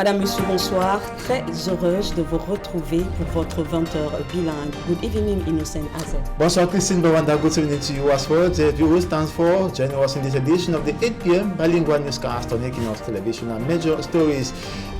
Madame, Monsieur, bonsoir. Très heureuse de vous retrouver pour votre 20h bilingue. Good evening, Innocent Azel. Bonsoir, Christine Bawanda. Good evening to you as well. The viewer stands for joining us in this edition of the 8 p.m. bilingual newscast on Équinoxe television and major stories.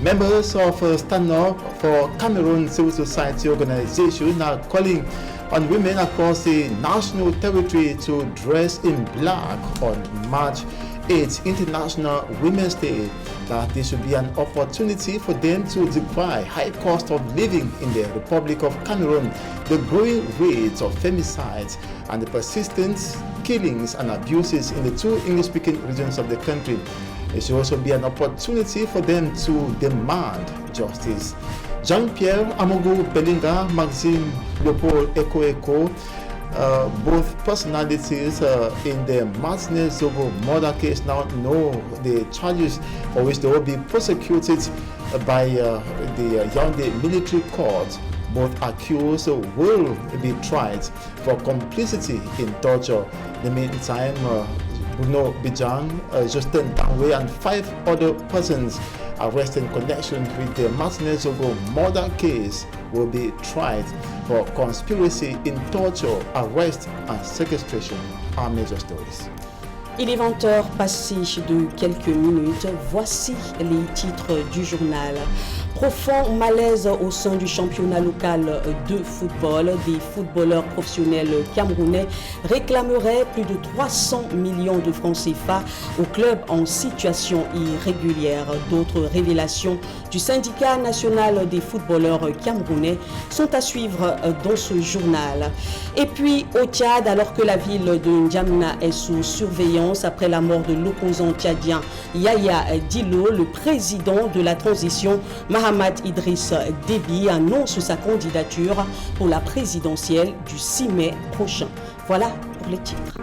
Members of Stand Up for Cameroon Civil Society organization are calling on women across the national territory to dress in black on March 8th, International Women's Day, that this should be an opportunity for them to defy high cost of living in the Republic of Cameroon, the growing rates of femicides, and the persistent killings and abuses in the two English-speaking regions of the country. It should also be an opportunity for them to demand justice. Jean-Pierre Amogo Belinga, Maxime Leopold Eko, both personalities in the Martinez Zogo murder case now know the charges for which they will be prosecuted by the Yaoundé military court. Both accused will be tried for complicity in torture. In the meantime, Bruno Bijang, Justin Tanwe, and 5 other persons arrested in connection with the Martinez Zogo murder case will be tried for conspiracy in torture, arrest and sequestration. Our major stories. Il est 20h passé de quelques minutes. Voici les titres du journal. Profond malaise au sein du championnat local de football. Des footballeurs professionnels camerounais réclameraient plus de 300 millions de francs CFA au club en situation irrégulière. D'autres révélations du syndicat national des footballeurs camerounais sont à suivre dans ce journal. Et puis au Tchad, alors que la ville de N'Djamena est sous surveillance après la mort de l'opposant tchadien Yaya Dillo, le président de la transition Mahamat Idriss Déby annonce sa candidature pour la présidentielle du 6 mai prochain. Voilà pour les titres.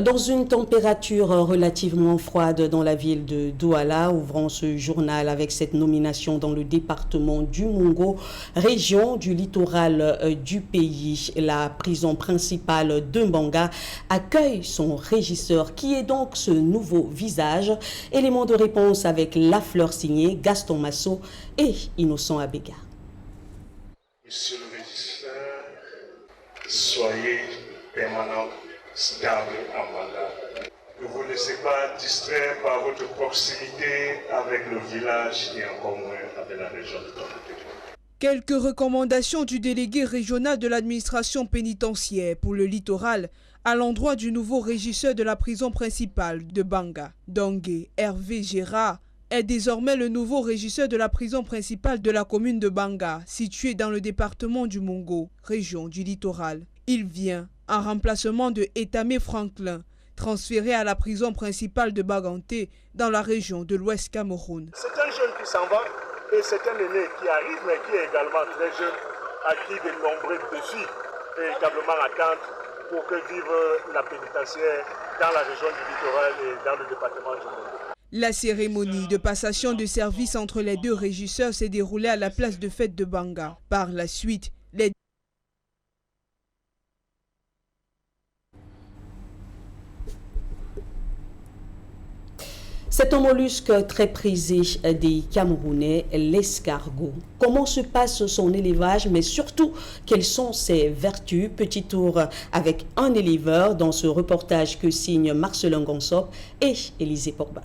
Dans une température relativement froide dans la ville de Douala, ouvrant ce journal avec cette nomination dans le département du Mungo, région du littoral du pays. La prison principale de Mbanga accueille son régisseur. Qui est donc ce nouveau visage? Élément de réponse avec la fleur signée Gaston Masso et Innocent Abega. Monsieur le régisseur, soyez permanent, stable en mandat. Ne vous laissez pas distraire par votre proximité avec le village et encore moins avec la région de Tonalité. Quelques recommandations du délégué régional de l'administration pénitentiaire pour le littoral à l'endroit du nouveau régisseur de la prison principale de Banga. Dongue Hervé Gérard est désormais le nouveau régisseur de la prison principale de la commune de Banga, située dans le département du Mungo, région du littoral. Il vient en remplacement de Etamé Franklin, transféré à la prison principale de Baganté dans la région de l'Ouest Cameroun. C'est un jeune qui s'en va et c'est un aîné qui arrive mais qui est également très jeune, à qui de nombreux défis véritablement attendent pour que vive la pénitentiaire dans la région du littoral et dans le département du Mungo. La cérémonie de passation de service entre les deux régisseurs s'est déroulée à la place de fête de Banga. Par la suite, les C'est un mollusque très prisé des Camerounais, l'escargot. Comment se passe son élevage, mais surtout, quelles sont ses vertus? Petit tour avec un éleveur dans ce reportage que signent Marcelin Gonsop et Élisée Porba.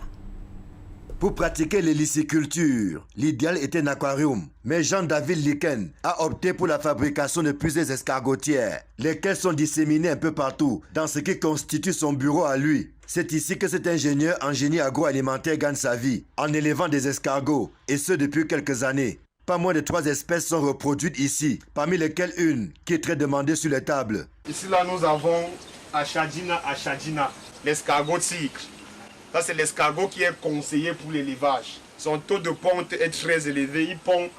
Pour pratiquer l'hélicculture, l'idéal était un aquarium. Mais Jean-David Liken a opté pour la fabrication de pusées escargotières, lesquelles sont disséminées un peu partout dans ce qui constitue son bureau à lui. C'est ici que cet ingénieur en génie agroalimentaire gagne sa vie, en élevant des escargots, et ce depuis quelques années. Pas moins de 3 espèces sont reproduites ici, parmi lesquelles une qui est très demandée sur les tables. Ici là nous avons Achadina, l'escargot tigre. Ça, c'est l'escargot qui est conseillé pour l'élevage. Son taux de ponte est très élevé. Il pond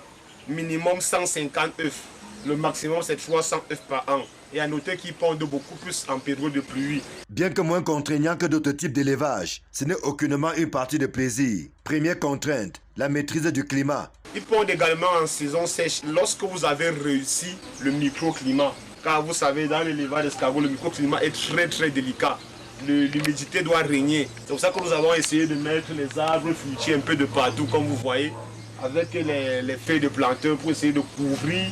minimum 150 œufs. Le maximum, c'est 300 œufs par an. Et à noter qu'ils pondent beaucoup plus en période de pluie. Bien que moins contraignant que d'autres types d'élevage, ce n'est aucunement une partie de plaisir. Première contrainte, la maîtrise du climat. Ils pondent également en saison sèche lorsque vous avez réussi le microclimat. Car vous savez, dans l'élevage d'escargots, le microclimat est très délicat. L'humidité doit régner. C'est pour ça que nous avons essayé de mettre les arbres fruitiers un peu de partout, comme vous voyez, avec les feuilles de plantain pour essayer de couvrir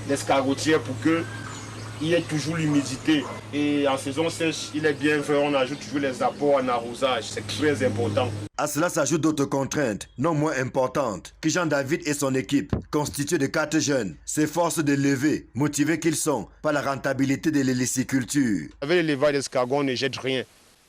l'escargotière pour qu'il y ait toujours l'humidité. Et en saison sèche, il est bien vrai, on ajoute toujours les apports en arrosage. C'est très important. À cela s'ajoutent d'autres contraintes, non moins importantes, que Jean-David et son équipe, constitués de 4 jeunes, s'efforcent de lever, motivés qu'ils sont par la rentabilité de l'héliciculture. Avec l'élevage d'escargots, on ne jette rien.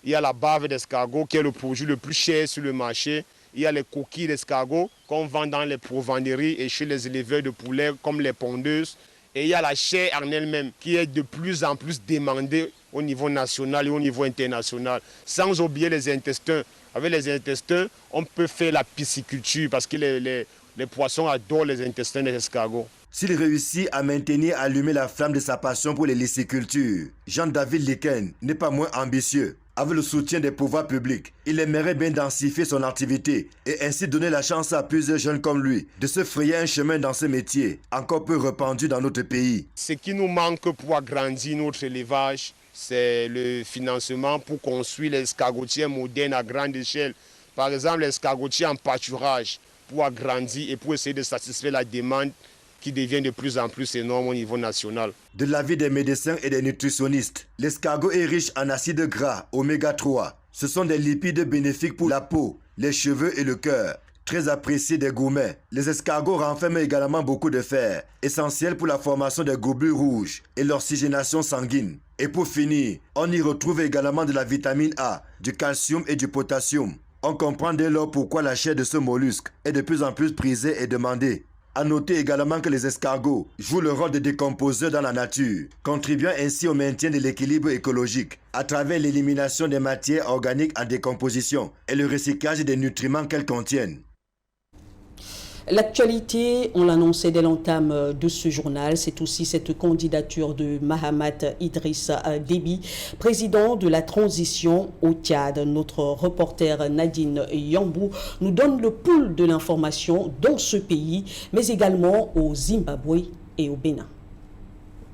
Il y a la bave d'escargot qui est le produit le plus cher sur le marché. Il y a les coquilles d'escargot qu'on vend dans les provenderies et chez les éleveurs de poulets comme les pondeuses. Et il y a la chair en elle-même qui est de plus en plus demandée au niveau national et au niveau international. Sans oublier les intestins. Avec les intestins, on peut faire la pisciculture parce que les poissons adorent les intestins des escargots. S'il réussit à maintenir allumée la flamme de sa passion pour l'héliciculture, Jean-David Liken n'est pas moins ambitieux. Avec le soutien des pouvoirs publics, il aimerait bien densifier son activité et ainsi donner la chance à plusieurs jeunes comme lui de se frayer un chemin dans ce métier, encore peu répandu dans notre pays. Ce qui nous manque pour agrandir notre élevage, c'est le financement pour construire les escargotières modernes à grande échelle. Par exemple, les escargotiers en pâturage pour agrandir et pour essayer de satisfaire la demande qui devient de plus en plus énorme au niveau national. De l'avis des médecins et des nutritionnistes, l'escargot est riche en acides gras oméga 3. Ce sont des lipides bénéfiques pour la peau, les cheveux et le cœur. Très appréciés des gourmets, les escargots renferment également beaucoup de fer, essentiel pour la formation des globules rouges et l'oxygénation sanguine. Et pour finir, on y retrouve également de la vitamine A, du calcium et du potassium. On comprend dès lors pourquoi la chair de ce mollusque est de plus en plus prisée et demandée. A noter également que les escargots jouent le rôle de décomposeurs dans la nature, contribuant ainsi au maintien de l'équilibre écologique à travers l'élimination des matières organiques en décomposition et le recyclage des nutriments qu'elles contiennent. L'actualité, on l'annonçait dès l'entame de ce journal, c'est aussi cette candidature de Mahamat Idriss Déby, président de la transition au Tchad. Notre reporter Nadine Yambou nous donne le pouls de l'information dans ce pays, mais également au Zimbabwe et au Bénin.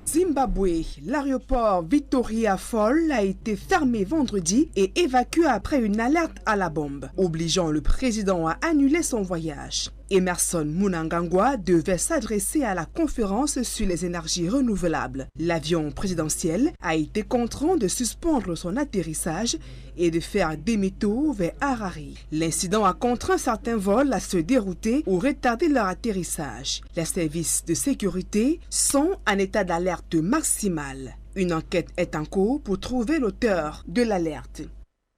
Zimbabwe, l'aéroport Victoria Fall a été fermé vendredi et évacué après une alerte à la bombe, obligeant le président à annuler son voyage. Emerson Mnangagwa devait s'adresser à la conférence sur les énergies renouvelables. L'avion présidentiel a été contraint de suspendre son atterrissage et de faire demi-tour vers Harare. L'incident a contraint certains vols à se dérouter ou retarder leur atterrissage. Les services de sécurité sont en état d'alerte maximale. Une enquête est en cours pour trouver l'auteur de l'alerte.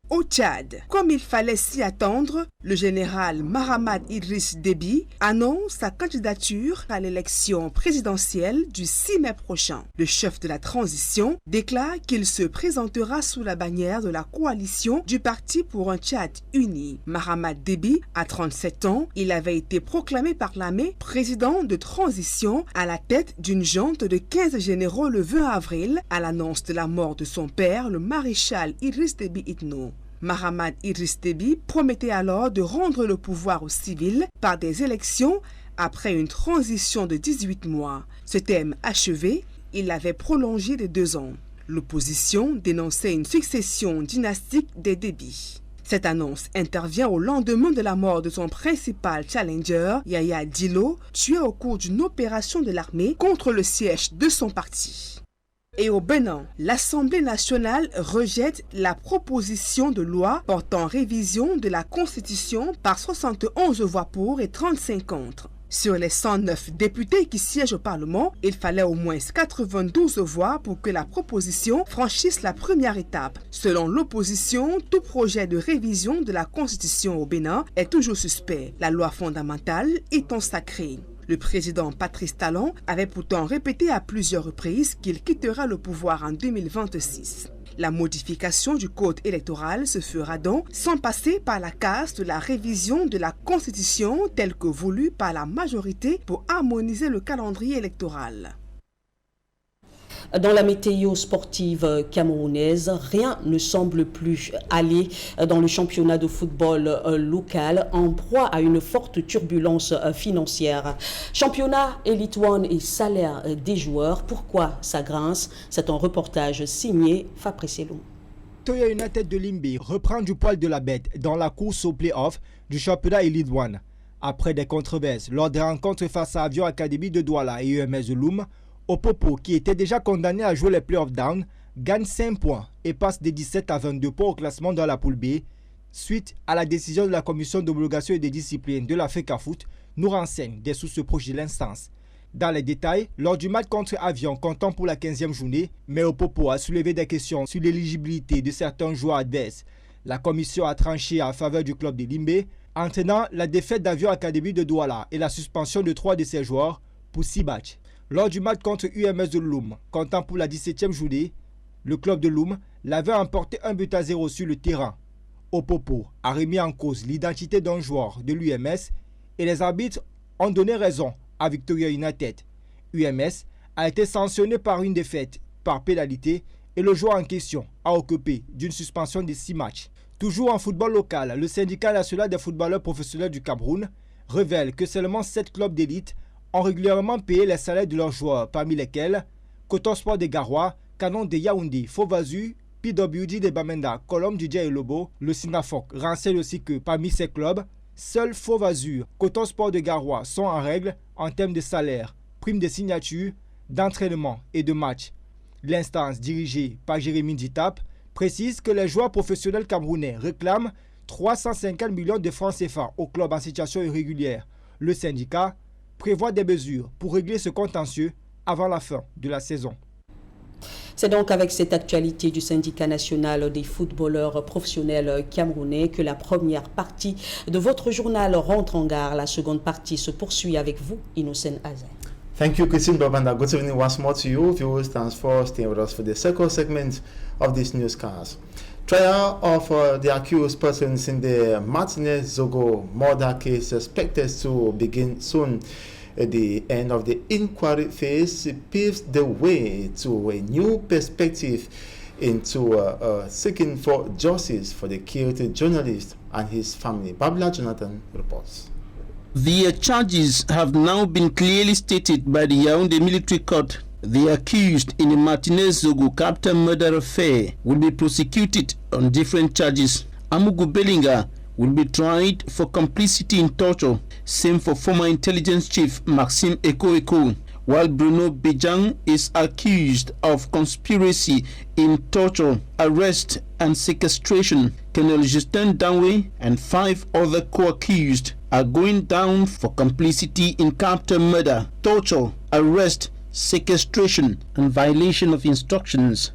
Au Tchad, comme il fallait s'y attendre, le général Mahamat Idriss Déby annonce sa candidature à l'élection présidentielle du 6 mai prochain. Le chef de la transition déclare qu'il se présentera sous la bannière de la coalition du Parti pour un Tchad uni. Mahamat Déby a 37 ans. Il avait été proclamé par l'armée président de transition à la tête d'une junte de 15 généraux le 20 avril à l'annonce de la mort de son père, le maréchal Idriss Déby Itno. Mahamat Idriss Déby promettait alors de rendre le pouvoir aux civils par des élections après une transition de 18 mois. Ce thème achevé, il l'avait prolongé de 2 ans. L'opposition dénonçait une succession dynastique des Déby. Cette annonce intervient au lendemain de la mort de son principal challenger, Yaya Dillo, tué au cours d'une opération de l'armée contre le siège de son parti. Et au Bénin, l'Assemblée nationale rejette la proposition de loi portant révision de la Constitution par 71 voix pour et 35 contre. Sur les 109 députés qui siègent au Parlement, il fallait au moins 92 voix pour que la proposition franchisse la première étape. Selon l'opposition, tout projet de révision de la Constitution au Bénin est toujours suspect, la loi fondamentale étant sacrée. Le président Patrice Talon avait pourtant répété à plusieurs reprises qu'il quittera le pouvoir en 2026. La modification du code électoral se fera donc sans passer par la case de la révision de la Constitution telle que voulue par la majorité pour harmoniser le calendrier électoral. Dans la météo sportive camerounaise, rien ne semble plus aller dans le championnat de football local, en proie à une forte turbulence financière. Championnat, Elite One et salaire des joueurs, pourquoi ça grince? C'est un reportage signé Fabrice Elou. Toya United de Limbe reprend du poil de la bête dans la course au play-off du championnat Elite One. Après des controverses lors des rencontres face à Avion Académie de Douala et UMS de Loum, Opopo, qui était déjà condamné à jouer les play-off down, gagne 5 points et passe des 17 à 22 points au classement dans la poule B, suite à la décision de la commission d'homologation et des disciplines de la FECAFOOT, nous renseigne des sources proches de l'instance. Dans les détails, lors du match contre Avion comptant pour la 15e journée, mais Opopo a soulevé des questions sur l'éligibilité de certains joueurs adverses. La commission a tranché en faveur du club de Limbe, entraînant la défaite d'Avion Académie de Douala et la suspension de 3 de ses joueurs pour 6 matchs. Lors du match contre UMS de Loum, comptant pour la 17e journée, le club de Loum l'avait emporté 1-0 sur le terrain. Opopo a remis en cause l'identité d'un joueur de l'UMS et les arbitres ont donné raison à Victoria United. UMS a été sanctionné par une défaite par pénalité et le joueur en question a occupé d'une suspension de 6 matchs. Toujours en football local, le syndicat national des footballeurs professionnels du Cameroun révèle que seulement 7 clubs d'élite ont régulièrement payé les salaires de leurs joueurs, parmi lesquels Coton Sport de Garoua, Canon de Yaoundé, Fauvazu, PWD de Bamenda, Colombe du et Lobo. Le Sinafoc renseigne aussi que parmi ces clubs, seuls Fauvazu, Coton Sport de Garoua sont en règle en termes de salaire, primes de signature, d'entraînement et de match. L'instance dirigée par Jérémy Ditap précise que les joueurs professionnels camerounais réclament 350 millions de francs CFA au club en situation irrégulière. Le syndicat prévoit des mesures pour régler ce contentieux avant la fin de la saison. C'est donc avec cette actualité du syndicat national des footballeurs professionnels camerounais que la première partie de votre journal rentre en gare. La seconde partie se poursuit avec vous, Innocent Azen. Thank you, Christine Babanda. Good evening once more to you. Viewers, thanks for staying with us for the second segment of this newscast. Trial of the accused persons in the Martinez-Zogo murder case expected to begin soon. At the end of the inquiry phase paves the way to a new perspective into seeking for justice for the killed journalist and his family. Babla Jonathan reports. The charges have now been clearly stated by the Yaoundé Military Court. The accused in the Martinez-Zogo capital murder affair will be prosecuted on different charges. Amugu Belinga will be tried for complicity in torture, same for former intelligence chief Maxime Eko, while Bruno Bejang is accused of conspiracy in torture, arrest and sequestration. Colonel Justin Danwe and 5 other co-accused are going down for complicity in capital murder, torture, arrest, sequestration and violation of instructions.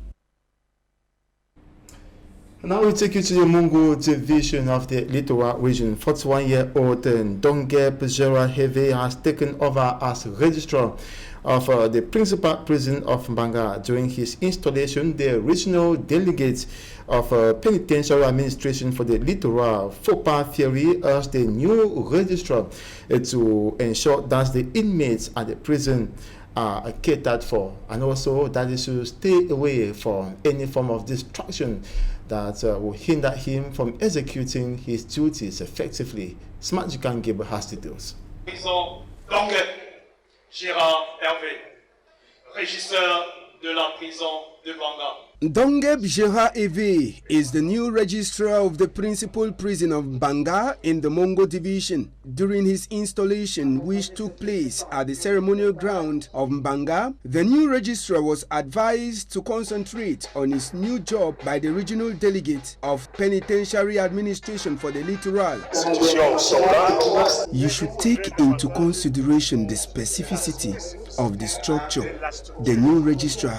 Now we take you to the Mungo division of the Littoral region. 41-year-old Dongeb Gerard Heve has taken over as registrar of the principal prison of Mbanga. During his installation, the regional delegate of penitentiary administration for the Littoral, Fopa Fieri, urged the new registrar to ensure that the inmates at the prison are catered for, and also that they should stay away from any form of distraction that will hinder him from executing his duties effectively. Smart Jikan Gable has details. Donc, Gérard Hervé, régisseur de la prison de Banga. Dongeb Gerard Eve is the new registrar of the principal prison of Banga in the Mongo division. During his installation, which took place at the ceremonial ground of Mbanga, the new registrar was advised to concentrate on his new job by the regional delegate of penitentiary administration for the Littoral. You should take into consideration the specificity of the structure. The new registrar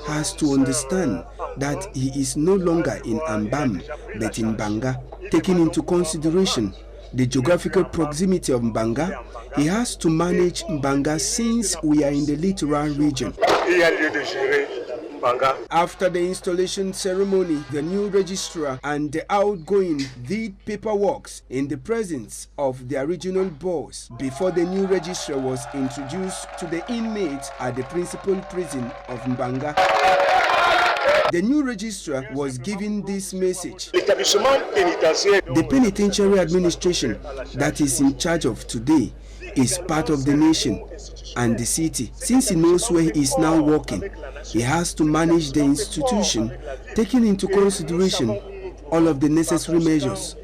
has to understand that he is no longer in Ambam but in Banga. Taking into consideration the geographical proximity of Mbanga, he has to manage Mbanga since we are in the Littoral region. Banga. After the installation ceremony, the new registrar and the outgoing did paperwork in the presence of their regional boss before the new registrar was introduced to the inmates at the principal prison of Mbanga. The new registrar was given this message. The penitentiary administration that is in charge of today is part of the nation and the city. Since he knows where he is now working, he has to manage the institution, taking into consideration all of the necessary measures.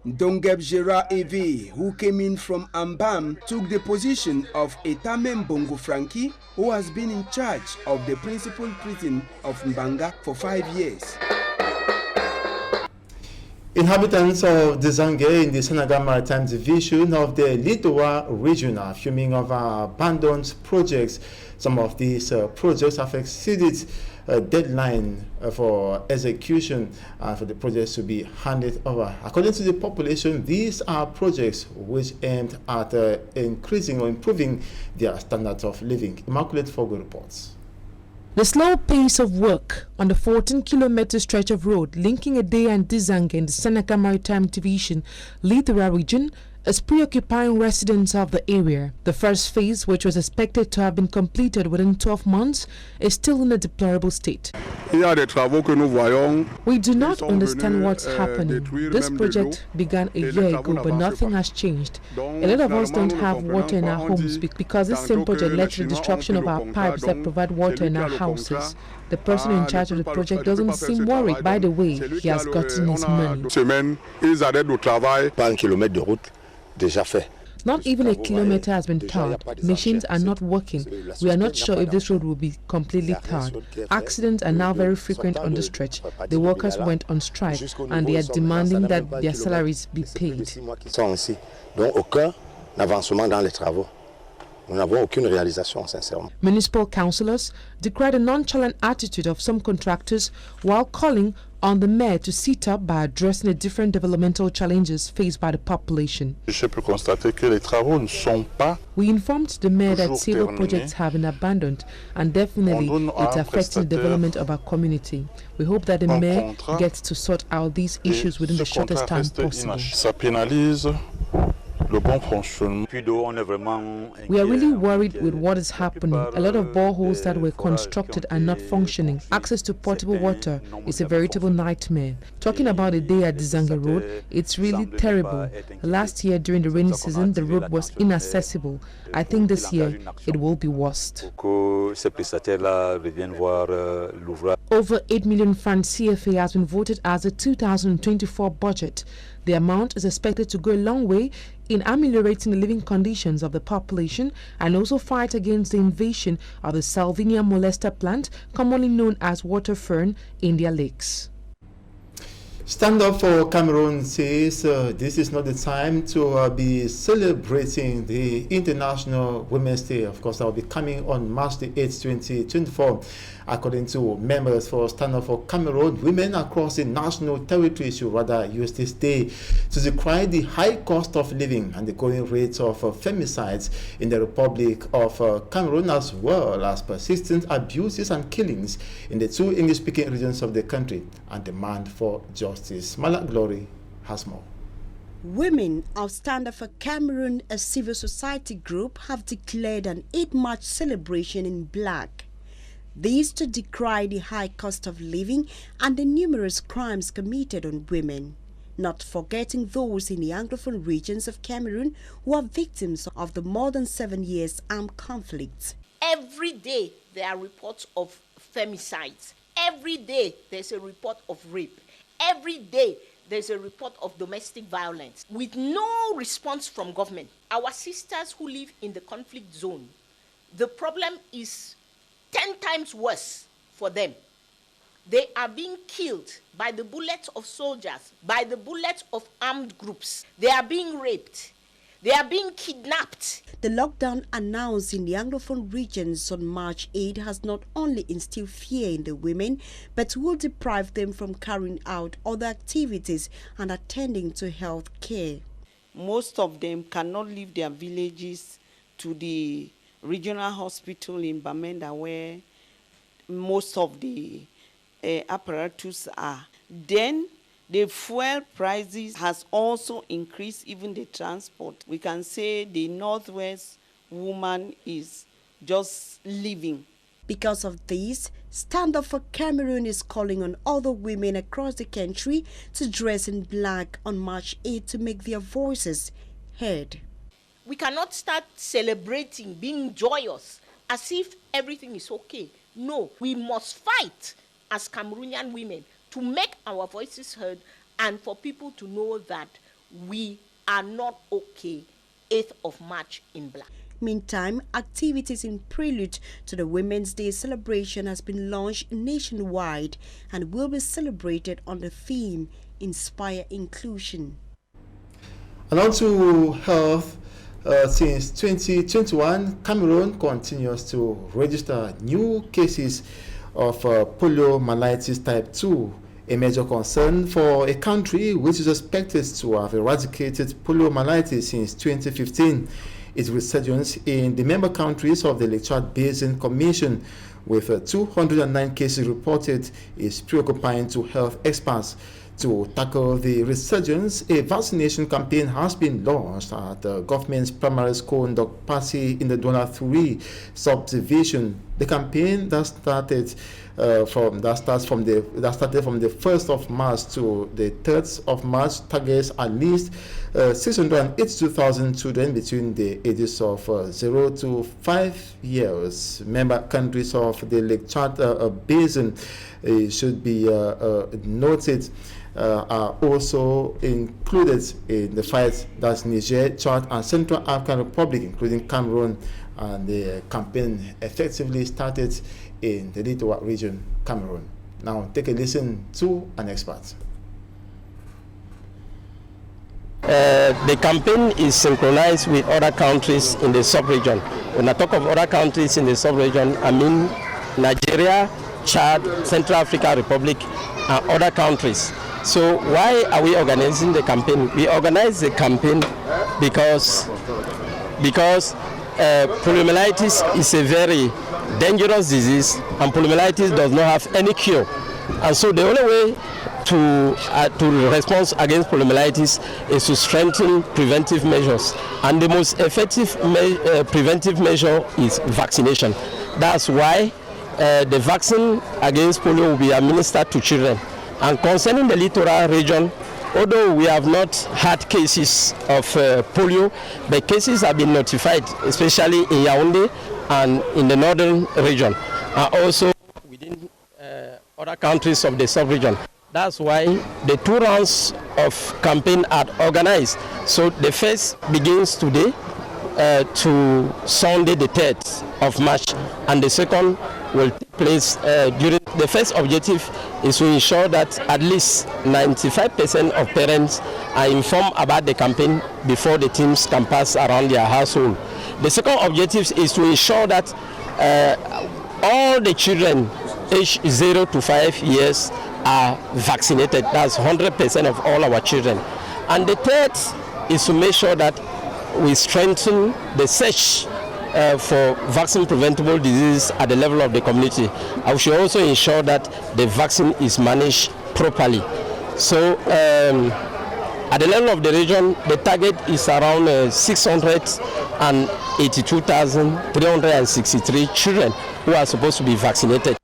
Dongeb Gérard Eve, who came in from Ambam, took the position of Etame Mbongo Frankie, who has been in charge of the principal prison of Mbanga for 5 years. Inhabitants of Dzangue in the Senegal Maritime Division of the Littoral region are fuming over abandoned projects. Some of these projects have exceeded a deadline for execution and for the projects to be handed over. According to the population, these are projects which aimed at increasing or improving their standards of living. Immaculate Fogo reports. The slow pace of work on the 14-kilometer stretch of road linking Ede and Dzangue in the Senegal Maritime Division, Littoral region, is preoccupying residents of the area. The first phase, which was expected to have been completed within 12 months, is still in a deplorable state. We do not understand what's happening. This project began a year ago, but nothing has changed. A lot of us don't have water in our homes because this same project led to the destruction of our pipes that provide water in our houses. The person in charge of the project doesn't seem worried by the way he has gotten his money. Not even a kilometer has been tarred. Machines are not working. We are not sure if this road will be completely tarred. Accidents are now very frequent on the stretch. The workers went on strike and they are demanding that their salaries be paid. Municipal councillors decried the nonchalant attitude of some contractors while calling on the mayor to sit up by addressing the different developmental challenges faced by the population. We informed the mayor that several projects have been abandoned and definitely it's affecting the development of our community. We hope that the mayor gets to sort out these issues within the shortest time possible. We are really worried with what is happening. A lot of boreholes that were constructed are not functioning. Access to potable water is a veritable nightmare. Talking about the day at Dzangue Road, it's really terrible. Last year during the rainy season, the road was inaccessible. I think this year it will be worse. Over 8 million francs CFA has been voted as the 2024 budget. The amount is expected to go a long way in ameliorating the living conditions of the population and also fight against the invasion of the Salvinia molesta plant, commonly known as water fern, in their lakes. Stand Up for Cameroon says this is not the time to be celebrating the International Women's Day. Of course, that will be coming on March the 8th, 2024. According to members for Stand Up for Cameroon, women across the national territory should rather use this day to decry the high cost of living and the growing rates of femicides in the Republic of Cameroon, as well as persistent abuses and killings in the two English-speaking regions of the country, and demand for justice. Malak Glory has more. Women of Stand Up for Cameroon, a civil society group, have declared an 8 March celebration in black. This to decry the high cost of living and the numerous crimes committed on women, not forgetting those in the Anglophone regions of Cameroon who are victims of the more than 7 years armed conflict. Every day there are reports of femicides. Every day there's a report of rape. Every day there's a report of domestic violence with no response from government. Our sisters who live in the conflict zone, the problem is 10 times worse for them. They are being killed by the bullets of soldiers, by the bullets of armed groups. They are being raped. They are being kidnapped. The lockdown announced in the Anglophone regions on March 8 has not only instilled fear in the women, but will deprive them from carrying out other activities and attending to health care. Most of them cannot leave their villages to the regional hospital in Bamenda, where most of the apparatus are. Then the fuel prices has also increased, even the transport. We can say the Northwest woman is just living. Because of this, Stand Up for Cameroon is calling on other women across the country to dress in black on March 8 to make their voices heard. We cannot start celebrating, being joyous, as if everything is okay. No, we must fight as Cameroonian women to make our voices heard and for people to know that we are not okay 8th of March in black. Meantime, activities in prelude to the Women's Day celebration has been launched nationwide and will be celebrated on the theme Inspire Inclusion. And on to health. Since 2021, Cameroon continues to register new cases of poliomyelitis type 2, a major concern for a country which is expected to have eradicated poliomyelitis since 2015. Its resurgence in the member countries of the Lake Chad Basin Commission, with 209 cases reported, is preoccupying to health experts. To tackle the resurgence, a vaccination campaign has been launched at the government's primary school in Dokpasi in the Douala 3 subdivision. The campaign that started from the 1st of March to the 3rd of March targets at least 682,000 children between the ages of 0 to 5 years. Member countries of the Lake Chad Basin should be noted are also included in the fight. That's Niger, Chad, and Central African Republic, including Cameroon. And the campaign effectively started in the Littoral region, Cameroon. Now, take a listen to an expert. The campaign is synchronized with other countries in the sub-region. When I talk of other countries in the sub-region, I mean Nigeria, Chad, Central African Republic, and other countries. So why are we organizing the campaign? We organize the campaign because poliomyelitis is a very dangerous disease, and poliomyelitis does not have any cure. And so the only way to respond against poliomyelitis is to strengthen preventive measures. And the most effective preventive measure is vaccination. That's why the vaccine against polio will be administered to children. And concerning the littoral region, although we have not had cases of polio, the cases have been notified, especially in Yaoundé and in the northern region, and also within other countries of the sub-region. That's why the 2 rounds of campaign are organized. So the first begins today to Sunday the 3rd of March, and the second will take place during. The first objective is to ensure that at least 95% of parents are informed about the campaign before the teams can pass around their household. The second objective is to ensure that all the children aged 0 to 5 years are vaccinated. That's 100% of all our children. And the third is to make sure that we strengthen the search for vaccine preventable diseases at the level of the community. I should also ensure that the vaccine is managed properly. So at the level of the region, the target is around 682,363 children who are supposed to be vaccinated.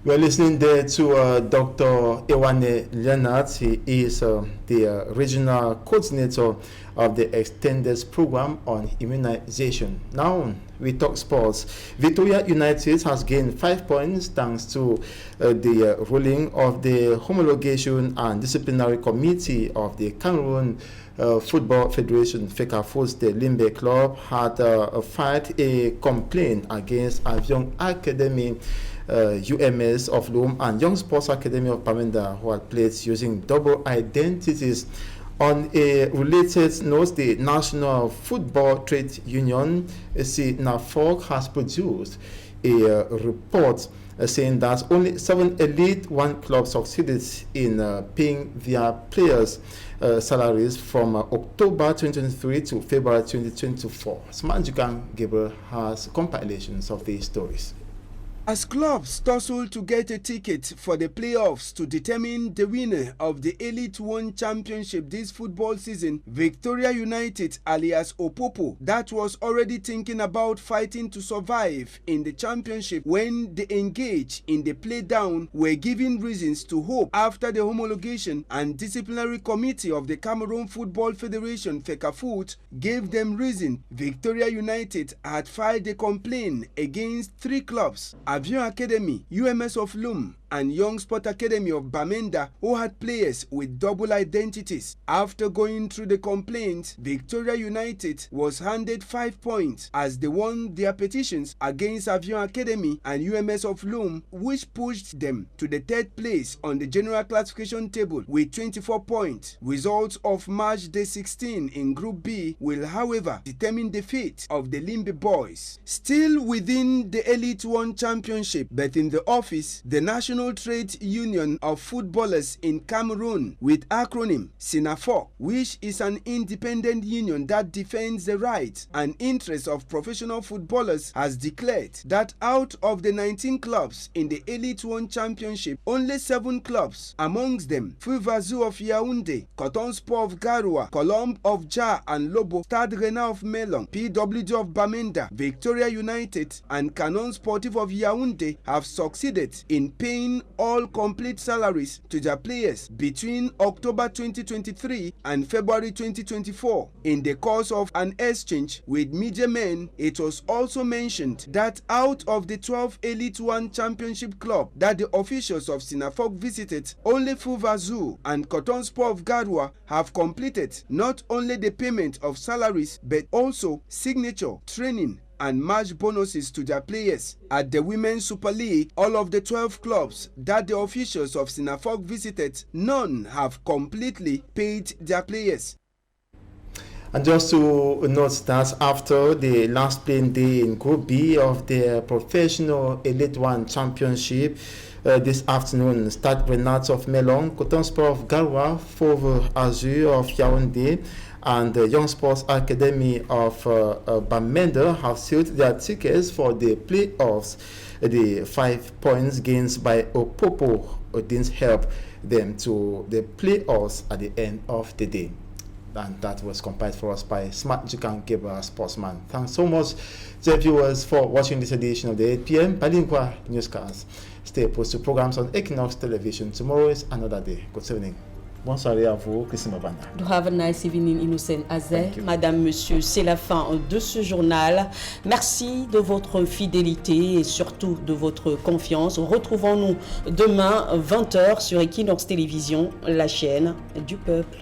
We are listening there to Dr. Ewane Leonard. He is the regional coordinator of the Extended Program on Immunization. Now we talk sports. Victoria United has gained 5 points thanks to the ruling of the Homologation and Disciplinary Committee of the Cameroon Football Federation. FECAFOS, the Limbe Club, had filed a complaint against Avion Academy, UMS of Loom, and Young Sports Academy of Bamenda, who had played using double identities. On a related note, the National Football Trade Union, NAFOG, has produced a report saying that only 7 Elite 1 clubs succeeded in paying their players' salaries from October 2023 to February 2024. Smart Jukan Gabriel has compilations of these stories. As clubs tussle to get a ticket for the playoffs to determine the winner of the Elite One Championship this football season, Victoria United alias Opopo, that was already thinking about fighting to survive in the championship when they engaged in the play down, were given reasons to hope after the homologation and disciplinary committee of the Cameroon Football Federation FECAFOOT gave them reason. Victoria United had filed a complaint against 3 clubs: Avion Academy, UMS of Loom, and Young Sport Academy of Bamenda, who had players with double identities. After going through the complaints, Victoria United was handed 5 points as they won their petitions against Avion Academy and UMS of Loom, which pushed them to the 3rd place on the general classification table with 24 points. Results of March Day 16 in Group B will, however, determine the fate of the Limbe boys. Still within the Elite One Championship, but in the office, the National Trade Union of Footballers in Cameroon, with acronym SINAFOC, which is an independent union that defends the rights and interests of professional footballers, has declared that out of the 19 clubs in the Elite One Championship, only 7 clubs, amongst them Fuvazu of Yaoundé, Coton Sport of Garoua, Colombe of Ja and Lobo, Stade Rennais of Melon, PWD of Bamenda, Victoria United and Canon Sportif of Yaoundé, have succeeded in paying all complete salaries to their players between October 2023 and February 2024. In the course of an exchange with media men, it was also mentioned that out of the 12 Elite One Championship club that the officials of SINAFOC visited, only Fuvazu and Coton Sport of Garoua have completed not only the payment of salaries but also signature, training and match bonuses to their players. At the Women's Super League, all of the 12 clubs that the officials of SINAFOC visited, none have completely paid their players. And just to note that after the last playing day in Group B of the Professional Elite One Championship, this afternoon, Stade Rennais of Melon, Coton Sport of Garoua, Fauve Azur of Yaoundé, and the Young Sports Academy of Bamenda have sealed their tickets for the playoffs. The 5 points gained by Opopo didn't help them to the playoffs at the end of the day. And that was compiled for us by Smart Jukan Gabriel Sportsman. Thanks so much, dear viewers, for watching this edition of the 8 p.m. Bilingue newscast. Stay posted to programs on Équinoxe Television. Tomorrow is another day. Good evening. Bonsoir à vous, Christine Mabanda. Have a nice evening, Innocent Azé. Madame, Monsieur, c'est la fin de ce journal. Merci de votre fidélité et surtout de votre confiance. Retrouvons-nous demain 20h sur Équinoxe Télévision, la chaîne du peuple.